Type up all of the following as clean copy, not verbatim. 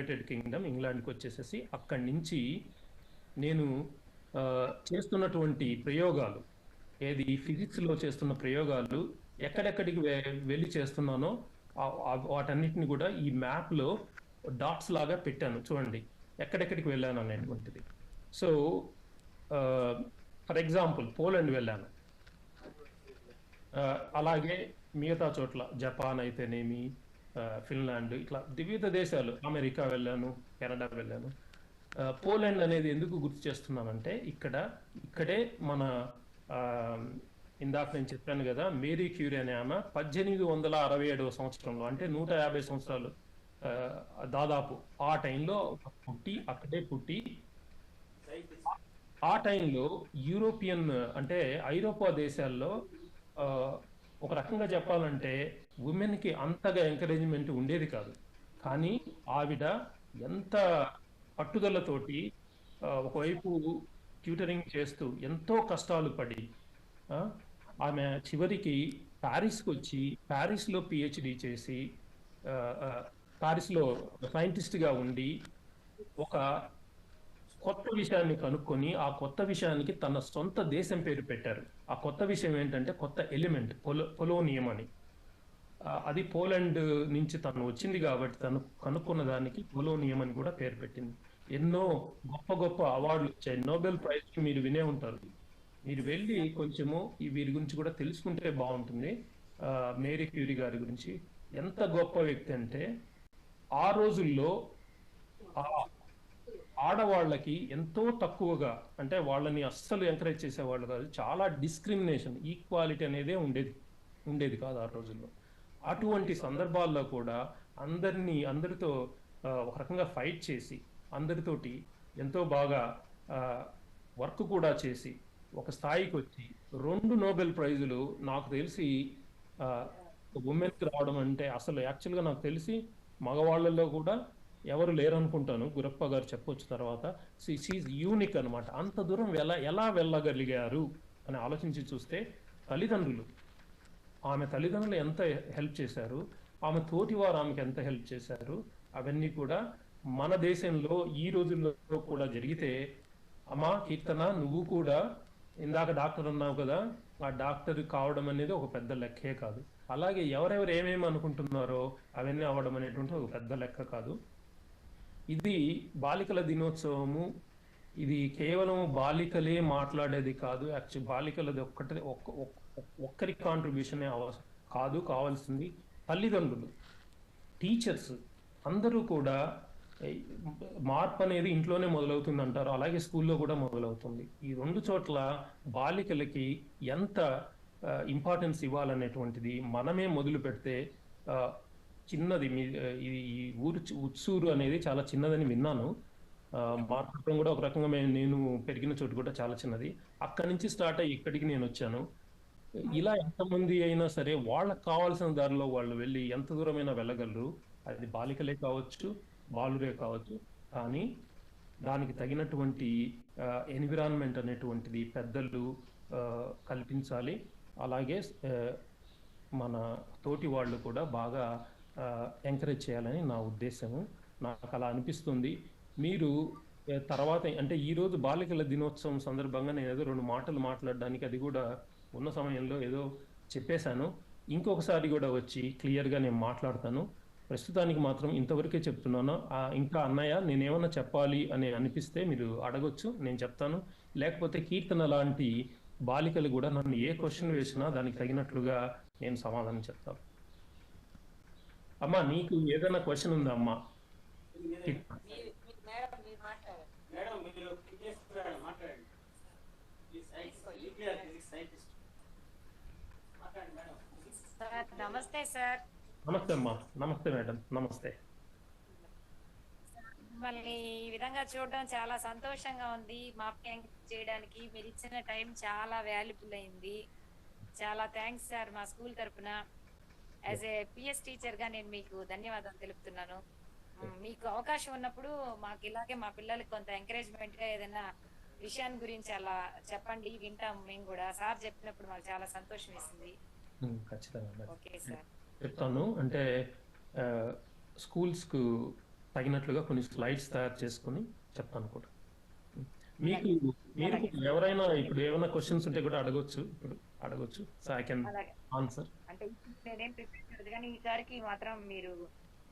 United Kingdom, ఇంగ్లాండ్కి వచ్చేసేసి అక్కడి నుంచి నేను చేస్తున్నటువంటి ప్రయోగాలు, ఏది ఫిజిక్స్లో చేస్తున్న ప్రయోగాలు ఎక్కడెక్కడికి వెళ్ళి చేస్తున్నానో వాటన్నిటిని కూడా ఈ మ్యాప్లో డాట్స్ లాగా పెట్టాను చూడండి, ఎక్కడెక్కడికి వెళ్ళాను అనేటువంటిది. సో ఫర్ ఎగ్జాంపుల్ పోలాండ్ వెళ్ళాను, అలాగే మిగతా చోట్ల జపాన్ అయితేనేమి, ఫిన్లాండ్, ఇట్లా వివిధ దేశాలు, అమెరికా వెళ్ళాను, కెనడా వెళ్ళాను. పోలాండ్ అనేది ఎందుకు గుర్తు చేస్తున్నానంటే ఇక్కడే మన ఇందాక నేను చెప్పాను కదా, మేరీ క్యూరీ అనే ఆమె 1867వ సంవత్సరంలో, అంటే 150 సంవత్సరాలు దాదాపు ఆ టైంలో అక్కడే పుట్టి ఆ టైంలో యూరోపియన్ అంటే ఐరోపా దేశాల్లో ఒక రకంగా చెప్పాలంటే ఉమెన్కి అంతగా ఎంకరేజ్మెంట్ ఉండేది కాదు. కానీ ఆవిడ ఎంత పట్టుదలతోటి ఒకవైపు ట్యూటరింగ్ చేస్తూ ఎంతో కష్టాలు పడి ఆమె చివరికి ప్యారిస్కి వచ్చి ప్యారిస్లో పిహెచ్డి చేసి ప్యారిస్లో సైంటిస్ట్గా ఉండి ఒక కొత్త విషయాన్ని కనుక్కొని ఆ కొత్త విషయానికి తన సొంత దేశం పేరు పెట్టారు. ఆ కొత్త విషయం ఏంటంటే కొత్త ఎలిమెంట్ పొలోనియం అని. అది పోలాండ్ నుంచి తను వచ్చింది కాబట్టి తను కనుక్కున్న దానికి పొలోనియం అని కూడా పేరు పెట్టింది. ఎన్నో గొప్ప గొప్ప అవార్డులు వచ్చాయి. నోబెల్ ప్రైజ్ మీరు వినే ఉంటారు. మీరు వెళ్ళి కొంచెము వీరి గురించి కూడా తెలుసుకుంటే బాగుంటుంది. మేరీ క్యూరీ గారి గురించి ఎంత గొప్ప వ్యక్తి అంటే, ఆ రోజుల్లో ఆడవాళ్ళకి ఎంతో తక్కువగా, అంటే వాళ్ళని అస్సలు ఎంకరేజ్ చేసేవాళ్ళు కాదు, చాలా డిస్క్రిమినేషన్, ఈక్వాలిటీ అనేదే ఉండేది కాదు ఆ రోజుల్లో. అటువంటి సందర్భాల్లో కూడా అందరితో ఒక రకంగా ఫైట్ చేసి అందరితోటి ఎంతో బాగా వర్క్ కూడా చేసి ఒక స్థాయికి వచ్చి 2 నోబెల్ ప్రైజులు నాకు తెలిసి ఉమెన్కి రావడం అంటే, అసలు యాక్చువల్గా నాకు తెలిసి మగవాళ్ళల్లో కూడా ఎవరు లేరనుకుంటాను, గురప్ప గారు చెప్పొచ్చు తర్వాత. షీఈ్ యూనిక్ అనమాట. అంత దూరం ఎలా వెళ్ళగలిగారు అని ఆలోచించి చూస్తే ఆమె తల్లిదండ్రులు ఎంత హెల్ప్ చేశారు, ఆమె తోటి వారు ఆమెకి ఎంత హెల్ప్ చేశారు, అవన్నీ కూడా మన దేశంలో ఈ రోజుల్లో కూడా జరిగితే, అమ్మా కీర్తన నువ్వు కూడా ఇందాక డాక్టర్ అన్నావు కదా, ఆ డాక్టర్ కావడం అనేది ఒక పెద్ద లెక్కే కాదు. అలాగే ఎవరెవరు ఏమేమి అనుకుంటున్నారో అవన్నీ అవ్వడం అనేటువంటి ఒక పెద్ద లెక్క కాదు. ఇది బాలికల దినోత్సవము, ఇది కేవలం బాలికలే మాట్లాడేది కాదు. యాక్చువల్ బాలికలది ఒక్కరి కాంట్రిబ్యూషనే కావాల్సింది తల్లిదండ్రులు, టీచర్స్ అందరూ కూడా. మార్పు అనేది ఇంట్లోనే మొదలవుతుంది అంటారు, అలాగే స్కూల్లో కూడా మొదలవుతుంది. ఈ 2 చోట్ల బాలికలకి ఎంత ఇంపార్టెన్స్ ఇవ్వాలనేటువంటిది మనమే మొదలు పెడితే, చిన్నది ఈ ఉత్సూరు అనేది చాలా చిన్నదని విన్నాను. మార్పురం కూడా ఒక రకంగా నేను పెరిగిన చోటు కూడా చాలా చిన్నది. అక్కడి నుంచి స్టార్ట్ అయ్యి ఇక్కడికి నేను వచ్చాను. ఇలా ఎంతమంది అయినా సరే వాళ్ళకి కావాల్సిన దారిలో వాళ్ళు వెళ్ళి ఎంత దూరమైనా వెళ్ళగలరు. అది బాలికలే కావచ్చు, బాలురే కావచ్చు. కానీ దానికి తగినటువంటి ఎన్విరాన్మెంట్ అనేటువంటిది పెద్దలు కల్పించాలి. అలాగే మన తోటి వాళ్ళు కూడా బాగా ఎంకరేజ్ చేయాలని నా ఉద్దేశము. నాకు అలా అనిపిస్తుంది. మీరు తర్వాత అంటే ఈరోజు బాలికల దినోత్సవం సందర్భంగా నేను ఏదో 2 మాటలు మాట్లాడడానికి, అది కూడా ఉన్న సమయంలో ఏదో చెప్పేశాను. ఇంకొకసారి కూడా వచ్చి క్లియర్గా నేను మాట్లాడతాను. ప్రస్తుతానికి మాత్రం ఇంతవరకే చెప్తున్నాను. ఇంకా అన్నయ్య నేనేమన్నా చెప్పాలి అని అనిపిస్తే మీరు అడగొచ్చు, నేను చెప్తాను. లేకపోతే కీర్తన లాంటి బాలికలు కూడా నన్ను ఏ క్వశ్చన్ వేసినా దానికి తగినట్లుగా నేను సమాధానం చెప్తాను. అమ్మా నీకు ఏదైనా క్వశ్చన్ ఉందా అమ్మా? నమస్తే సార్. నమస్తే అమ్మా. నమస్తే మేడం. నమస్తే. మళ్ళీ ఈ విధంగా చూడడం చాలా సంతోషంగా ఉంది. మాప్యాంక్ చేయడానికి మీరు ఇచ్చిన టైం చాలా వాల్యుబుల్ అయింది. చాలా థ్యాంక్స్ సార్. మా స్కూల్ తరఫున యాజ్ ఏ పిఎస్ టీచర్ గా నేను మీకు ధన్యవాదాలు తెలుపుతున్నాను. మీకు అవకాశం ఉన్నప్పుడు మాకు ఇలాగే మా పిల్లలకి కొంత ఎంకరేజ్మెంట్ గా ఏదైనా విషయాన్ని గురించి అలా చెప్పండి, వింటాం మేము కూడా. సార్ చెప్పినప్పుడు మాకు చాలా సంతోషం వేసింది. ఖచ్చితంగా ఓకే సార్ చెప్తాను. అంటే స్కూల్స్కు తగినట్లుగా కొన్ని స్లైడ్స్ తయారు చేసుకొని చెప్తాను కూడా. మీకు మీరు అలాగే కూడా ఎవరైనా ఇప్పుడు ఏమైనా క్వశ్చన్స్ ఉంటే కూడా అడగొచ్చు, ఇప్పుడు అడగొచ్చు. సో ఐ కెన్ అలాగే ఆన్సర్. అంటే ఇప్పుడు నేనేం ప్రిపేర్ చేయలేదు కానీ ఈసారికి మాత్రం మీరు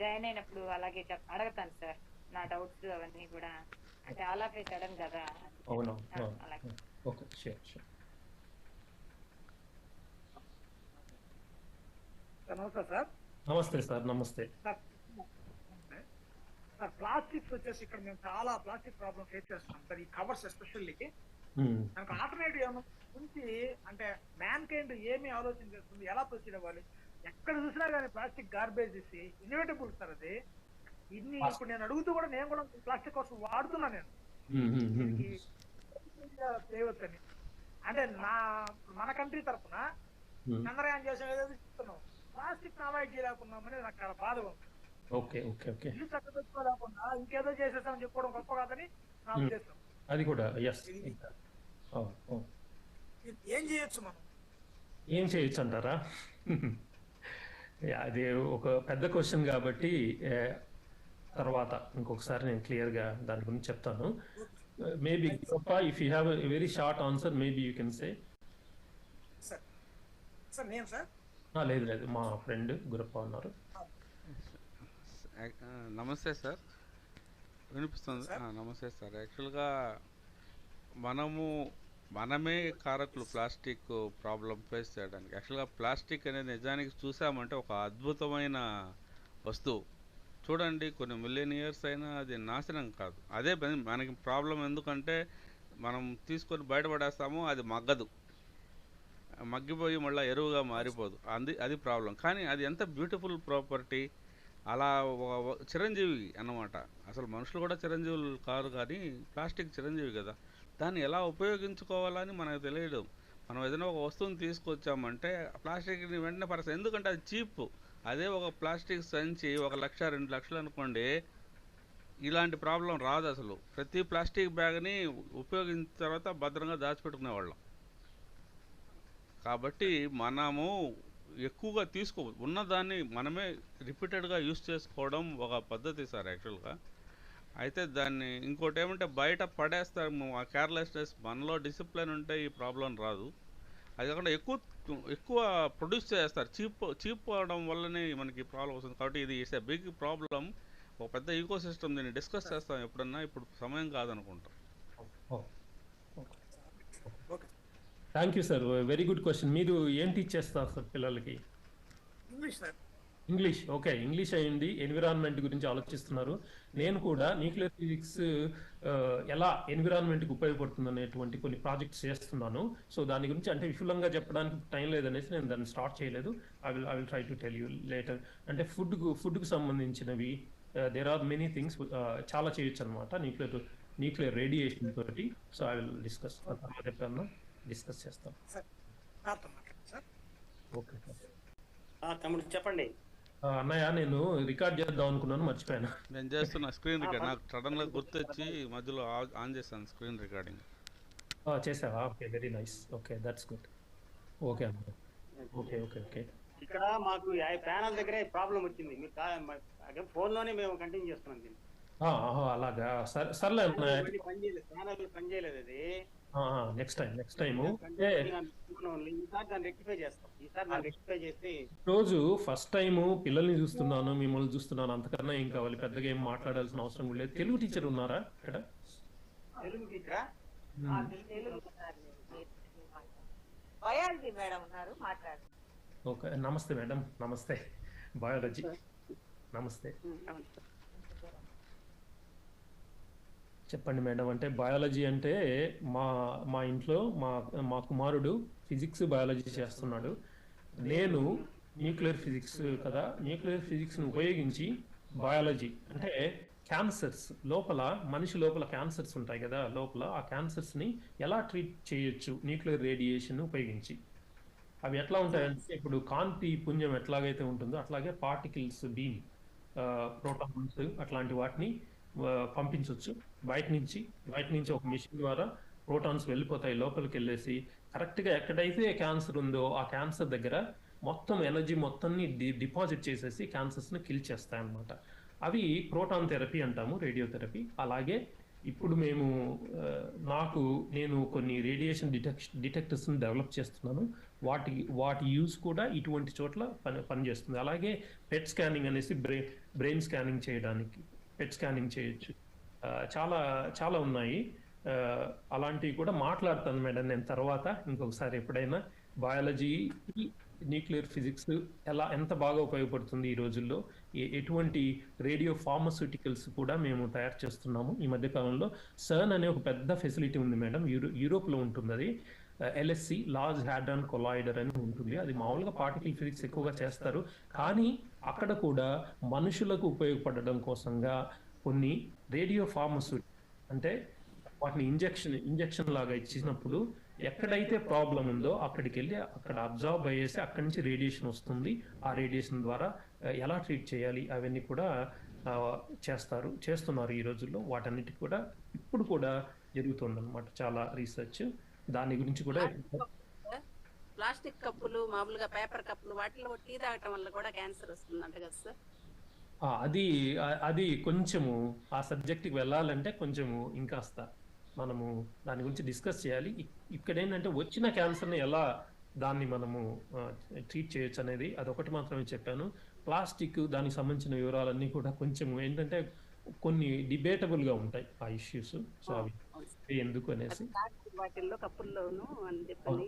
జాయిన్ అయినప్పుడు అలాగే అడగతాను సార్ నా డౌట్స్ అవన్నీ కూడా. అంటే ఆల్ ఆఫ్ ఏ సడన్ కదా. అవును. అలాగే ఓకే, షూర్ షూర్. నమస్తే సార్. నమస్తే సార్, నమస్తే. సార్ ప్లాస్టిక్స్ వచ్చేసి ఇక్కడ మేము చాలా ప్లాస్టిక్ ప్రాబ్లమ్ ఫేస్ చేస్తున్నాం సార్. ఈ కవర్స్ ఎస్పెషల్లీ మనకు ఆల్టర్నేటివ్ ఏమన్నా నుంచి అంటే మ్యాన్ కైండ్ ఏమి ఆలోచన చేస్తుంది, ఎలా ప్రొసీడ్ అవ్వాలి? ఎక్కడ చూసినా కానీ ప్లాస్టిక్ గార్బేజ్ ఇసి ఇన్విటబుల్ సార్ అది. ఇన్ని ఇప్పుడు నేను అడుగుతూ కూడా నేను కూడా ప్లాస్టిక్ కోసం వాడుతున్నా నేను చేయవచ్చని. అంటే మన కంట్రీ తరఫున చంద్రయాన్ చేసే చెప్తున్నాం, ప్లాస్టిక్ అవాయిడ్ చేయలేకున్నామని నాకు చాలా బాధ ఉంది. Okay okay okay. ఇల్లు చక్క పెట్టుకోలేకుండా ఇంకేదో చేసేసామని చెప్పుకోవడం గొప్ప కాదని నా ఉద్దేశం. అది కూడా ఎస్. ఏం చేయొచ్చు మనం? ఏం చేయొచ్చు అంటారా? అది ఒక పెద్ద క్వశ్చన్ కాబట్టి తర్వాత ఇంకొకసారి నేను క్లియర్గా దాని గురించి చెప్తాను. Maybe if you have a very short answer maybe you can say. Sir నేను సార్ లేదు లేదు, మా ఫ్రెండ్ గురప్ప ఉన్నారు. నమస్తే సార్, వినిపిస్తుంది? నమస్తే సార్. యాక్చువల్గా మనమే కారకులు ప్లాస్టిక్ ప్రాబ్లం ఫేస్ చేయడానికి. యాక్చువల్గా ప్లాస్టిక్ అనేది నిజానికి చూసామంటే ఒక అద్భుతమైన వస్తువు. చూడండి, కొన్ని మిలియన్ ఇయర్స్ అయినా అది నాశనం కాదు. అదే మనకి ప్రాబ్లం. ఎందుకంటే మనం తీసుకొని బయటపడేస్తాము, అది మగ్గదు, మగ్గిపోయి మళ్ళీ ఎరువుగా మారిపోదు. అది ప్రాబ్లం. కానీ అది ఎంత బ్యూటిఫుల్ ప్రాపర్టీ. అలా చిరంజీవి అన్నమాట. అసలు మనుషులు కూడా చిరంజీవులు కాదు, కానీ ప్లాస్టిక్ చిరంజీవి కదా. దాన్ని ఎలా ఉపయోగించుకోవాలని మనకు తెలియదు. మనం ఏదైనా ఒక వస్తువుని తీసుకొచ్చామంటే ప్లాస్టిక్ని వెంటనే పరస్తాం, ఎందుకంటే అది చీప్. అదే ఒక ప్లాస్టిక్ సంచి 1 లక్ష 2 లక్షలు అనుకోండి, ఇలాంటి ప్రాబ్లం రాదు అసలు. ప్రతి ప్లాస్టిక్ బ్యాగ్ని ఉపయోగించిన తర్వాత భద్రంగా దాచిపెట్టుకునేవాళ్ళం. కాబట్టి మనము ఎక్కువగా ఉన్నదాన్ని మనమే రిపీటెడ్గా యూస్ చేసుకోవడం ఒక పద్ధతి సార్ యాక్చువల్గా. అయితే దాన్ని ఇంకోటి ఏమంటే బయట పడేస్తాము, ఆ కేర్లెస్నెస్. మనలో డిసిప్లిన్ ఉంటే ఈ ప్రాబ్లం రాదు. అది కాకుండా ఎక్కువ ప్రొడ్యూస్ చేస్తారు. చీప్ అవడం వల్లనే మనకి ప్రాబ్లం వస్తుంది. కాబట్టి ఇది ఇట్స్ ఎ బిగ్ ప్రాబ్లం, ఒక పెద్ద ఈకో సిస్టమ్. దీన్ని డిస్కస్ చేస్తాం ఎప్పుడన్నా, ఇప్పుడు సమయం కాదనుకుంటాం. Thank you sir, very good question. మీరు ఏం టీచ్ చేస్తారు సార్ పిల్లలకి? English sir. English. Okay, English అయింది, ఎన్విరాన్మెంట్ గురించి ఆలోచిస్తున్నారు. నేను కూడా న్యూక్లియర్ ఫిజిక్స్ ఎలా ఎన్విరాన్మెంట్కి ఉపయోగపడుతుంది అనేటువంటి కొన్ని ప్రాజెక్ట్స్ చేస్తున్నాను. సో దాని గురించి అంటే విపులంగా చెప్పడానికి టైం లేదనేసి నేను దాన్ని స్టార్ట్ చేయలేదు. I will try to tell you later. అంటే ఫుడ్కు సంబంధించినవి దేర్ ఆర్ మెనీ థింగ్స్, చాలా చేయొచ్చు అనమాట న్యూక్లియర్ రేడియేషన్ తోటి. సో ఐ విల్ డిస్కస్ చెప్పాను, డిస్కస్ చేస్తాం. ఓకే తమ్ముడు చెప్పండి. అన్నయ్య, నేను రికార్డ్ చేద్దాం అనుకున్నాను, మర్చిపోయాను. నేను చేస్తున్నా స్క్రీన్ రికార్డ్. నాకు సడన్గా గుర్తొచ్చి మధ్యలో ఆన్ చేశాను స్క్రీన్ రికార్డింగ్. చేసావా? Okay, very nice. Okay, that's good. Okay అన్న. Okay okay okay. ఇక్కడ మాకు ప్యానల్ దగ్గర ప్రాబ్లం వచ్చింది. మీరు ఫోన్లోనే మేము కంటిన్యూ చేస్తున్నాం దీన్ని. అలాగా, సర్లే అన్నయ్య. ప్యానల్ పని చేయలేదు అది. నెక్స్ట్ టైం రోజు ఫస్ట్ టైం పిల్లల్ని చూస్తున్నాను, మిమ్మల్ని చూస్తున్నాను, అంతకన్నా ఏం కావాలి? పెద్దగా ఏం మాట్లాడాల్సిన అవసరం లేదు. తెలుగు టీచర్ ఉన్నారా ఇక్కడ? తెలుగు టీచరా? బయాలజీ మేడం ఉన్నారు, మాట్లాడు. ఓకే, నమస్తే మేడం. నమస్తే. బయాలజీ. నమస్తే. చెప్పండి మేడం. అంటే బయాలజీ అంటే మా ఇంట్లో మా కుమారుడు ఫిజిక్స్ బయాలజీ చేస్తున్నాడు. నేను న్యూక్లియర్ ఫిజిక్స్ కదా, న్యూక్లియర్ ఫిజిక్స్ని ఉపయోగించి బయాలజీ అంటే క్యాన్సర్స్ మనిషి లోపల క్యాన్సర్స్ ఉంటాయి కదా, లోపల ఆ క్యాన్సర్స్ని ఎలా ట్రీట్ చేయొచ్చు న్యూక్లియర్ రేడియేషన్ ఉపయోగించి. అవి ఎట్లా ఉంటాయంటే, ఇప్పుడు కాంతి పుంజం ఎట్లాగైతే ఉంటుందో అట్లాగే పార్టికల్స్, బీమ్, ప్రోటాన్స్ అట్లాంటి వాటిని పంపించవచ్చు బయట నుంచి ఒక మిషన్ ద్వారా ప్రోటాన్స్ వెళ్ళిపోతాయి, లోపలికి వెళ్ళేసి కరెక్ట్గా ఎక్కడైతే క్యాన్సర్ ఉందో ఆ క్యాన్సర్ దగ్గర మొత్తం ఎనర్జీ మొత్తాన్ని డిపాజిట్ చేసేసి క్యాన్సర్స్ని కిల్ చేస్తాయి అన్నమాట. అవి ప్రోటాన్ థెరపీ అంటాము, రేడియోథెరపీ. అలాగే ఇప్పుడు మేము నేను కొన్ని రేడియేషన్ డిటెక్టర్స్ని డెవలప్ చేస్తున్నాను. వాటి యూజ్ కూడా ఇటువంటి చోట్ల పనిచేస్తుంది. అలాగే పెట్ స్కానింగ్ అనేసి బ్రెయిన్ స్కానింగ్ చేయడానికి పెట్ స్కానింగ్ చేయొచ్చు. చాలా చాలా ఉన్నాయి. అలాంటివి కూడా మాట్లాడతాను మేడం నేను తర్వాత ఇంకొకసారి ఎప్పుడైనా. బయాలజీ, న్యూక్లియర్ ఫిజిక్స్ ఎంత బాగా ఉపయోగపడుతుంది ఈ రోజుల్లో, ఎటువంటి రేడియో ఫార్మస్యూటికల్స్ కూడా మేము తయారు చేస్తున్నాము ఈ మధ్య కాలంలో. సర్న్ అనే ఒక పెద్ద ఫెసిలిటీ ఉంది మేడం, యూరోప్లో ఉంటుంది. అది LHC, లార్జ్ హ్యాడ్రాన్ కొలాయిడర్ అని ఉంటుంది. అది మామూలుగా పార్టికల్ ఫిజిక్స్ ఎక్కువగా చేస్తారు, కానీ అక్కడ కూడా మనుషులకు ఉపయోగపడడం కోసంగా కొన్ని రేడియో ఫార్మస్యూటికల్, అంటే వాటిని ఇంజెక్షన్ లాగా ఇచ్చినప్పుడు ఎక్కడైతే ప్రాబ్లం ఉందో అక్కడికి వెళ్ళి అక్కడ అబ్జర్వ్ అయ్యేసి అక్కడి నుంచి రేడియేషన్ వస్తుంది. ఆ రేడియేషన్ ద్వారా ఎలా ట్రీట్ చేయాలి అవన్నీ కూడా చేస్తున్నారు ఈ రోజుల్లో. వాటన్నిటి కూడా ఇప్పుడు కూడా జరుగుతుంది అనమాట చాలా రీసెర్చ్ దాని గురించి కూడా. ప్లాస్టిక్ కప్పులు, మామూలుగా పేపర్ కప్పులు, వాటిలో టీ తాగటం వల్ల కూడా క్యాన్సర్ వస్తుందంట కదా సార్? అది కొంచెము ఆ సబ్జెక్ట్కి వెళ్ళాలంటే కొంచెము ఇంకాస్త మనము దాని గురించి డిస్కస్ చేయాలి. ఇక్కడ ఏంటంటే వచ్చిన క్యాన్సర్ని ఎలా దాన్ని మనము ట్రీట్ చేయొచ్చు అనేది అదొకటి మాత్రమే చెప్పాను. ప్లాస్టిక్ దానికి సంబంధించిన వివరాలన్నీ కూడా కొంచెం ఏంటంటే కొన్ని డిబేటబుల్గా ఉంటాయి ఆ ఇష్యూస్. సో అవి ఎందుకు అనేసి వాటిల్లో కప్పుల్లోనూ అని చెప్పని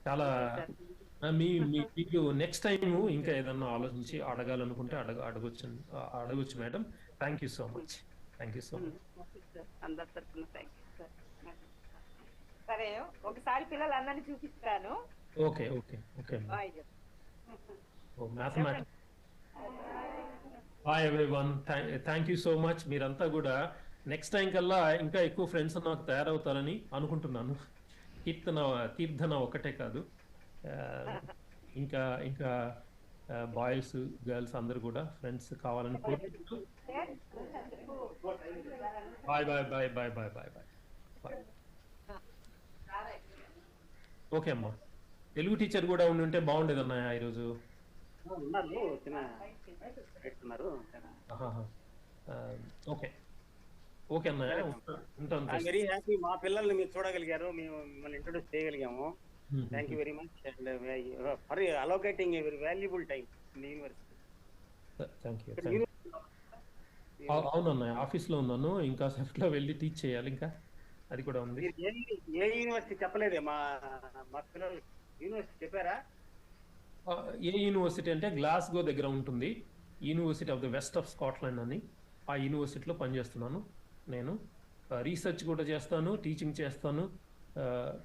చాలా మీకు నెక్స్ట్ టైం ఇంకా ఏదన్నా ఆలోచించి అడగాలనుకుంటే అడగొచ్చు madam. Thank you so much. అందరి తరపున థ్యాంక్ యూ సార్. సరే, ఒకసారి పిల్లలందరినీ చూపిస్తాను. Okay. Mathematics. Hi everyone, thank you so much. మీరంతా కూడా నెక్స్ట్ టైం కల్లా ఇంకా ఎక్కువ ఫ్రెండ్స్ నాకు తయారవుతారని అనుకుంటున్నాను. తీర్థన ఒకటే కాదు, ఇంకా బాయ్స్ గర్ల్స్ అందరు కూడా ఫ్రెండ్స్ కావాలని కోరుకుంటూ బాయ్. ఓకే అమ్మా. తెలుగు టీచర్ కూడా ఉంటే బాగుండేది అన్నయ్య ఈరోజు. ఓకే అన్నయ్య, ఉంటాను. వెరీ హ్యాపీ మా పిల్లల్ని మీరు చూడగలిగారు, మేము మిమ్మల్ని introduce చేయగలిగాము. Thank you very much and for allocating a very valuable time in the university. Thank you. అవునన్నయ్య, ఆఫీస్లో ఉన్నాను, ఇంకా సెఫ్ట్లో వెళ్ళి టీచ్ చేయాలి, ఇంకా అది కూడా ఉంది. ఏ యూనివర్సిటీ చెప్పలేదే మా పిల్లలు? యూనివర్సిటీ చెప్పారా? ఏ యూనివర్సిటీ అంటే గ్లాస్గో దగ్గర ఉంటుంది, university of the west of Scotland అని. ఆ యూనివర్సిటీలో పనిచేస్తున్నాను నేను. రీసెర్చ్ కూడా చేస్తాను, టీచింగ్ చేస్తాను.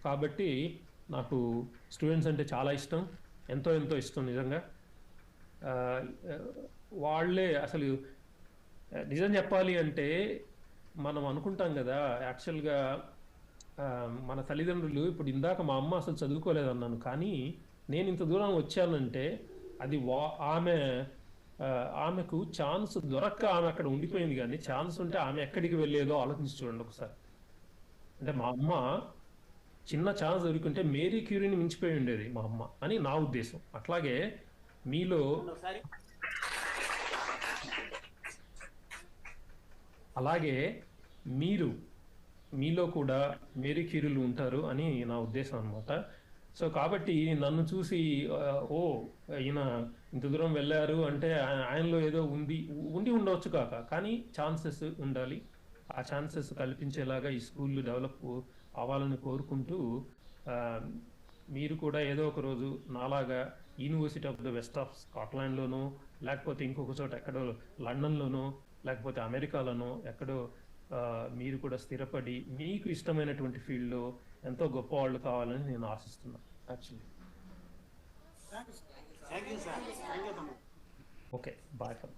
కాబట్టి నాకు స్టూడెంట్స్ అంటే చాలా ఇష్టం, ఎంతో ఇష్టం నిజంగా. వాళ్ళే అసలు నిజం చెప్పాలి అంటే మనం అనుకుంటాం కదా, యాక్చువల్గా మన తల్లిదండ్రులు, ఇప్పుడు ఇందాక మా అమ్మ అసలు చదువుకోలేదన్నాను, కానీ నేను ఇంత దూరం వచ్చానంటే అది ఆమెకు ఛాన్స్ దొరక్క ఆమె అక్కడ ఉండిపోయింది. కానీ ఛాన్స్ ఉంటే ఆమె ఎక్కడికి వెళ్ళేదో ఆలోచించి చూడండి ఒకసారి. అంటే మా అమ్మ చిన్న ఛాన్స్ దొరికింటే మేరీ క్యూరీని మించిపోయి ఉండేది మా అమ్మ అని నా ఉద్దేశం. అట్లాగే మీలో కూడా మేరీ క్యూరీలు ఉంటారు అని నా ఉద్దేశం అనమాట. సో కాబట్టి నన్ను చూసి ఈయన ఇంత దూరం వెళ్ళారు అంటే ఆయనలో ఏదో ఉండి ఉండవచ్చు కానీ ఛాన్సెస్ ఉండాలి. ఆ ఛాన్సెస్ కల్పించేలాగా ఈ స్కూళ్ళు డెవలప్ అవ్వాలని కోరుకుంటూ, మీరు కూడా ఏదో ఒక రోజు నాలాగా university of the west of స్కాట్లాండ్లోనో, లేకపోతే ఇంకొక చోట ఎక్కడో లండన్లోనో, లేకపోతే అమెరికాలోనో ఎక్కడో మీరు కూడా స్థిరపడి మీకు ఇష్టమైనటువంటి ఫీల్డ్లో ఎంతో గొప్ప వాళ్ళు కావాలని నేను ఆశిస్తున్నాను యాక్చువల్లీ. Okay, bye for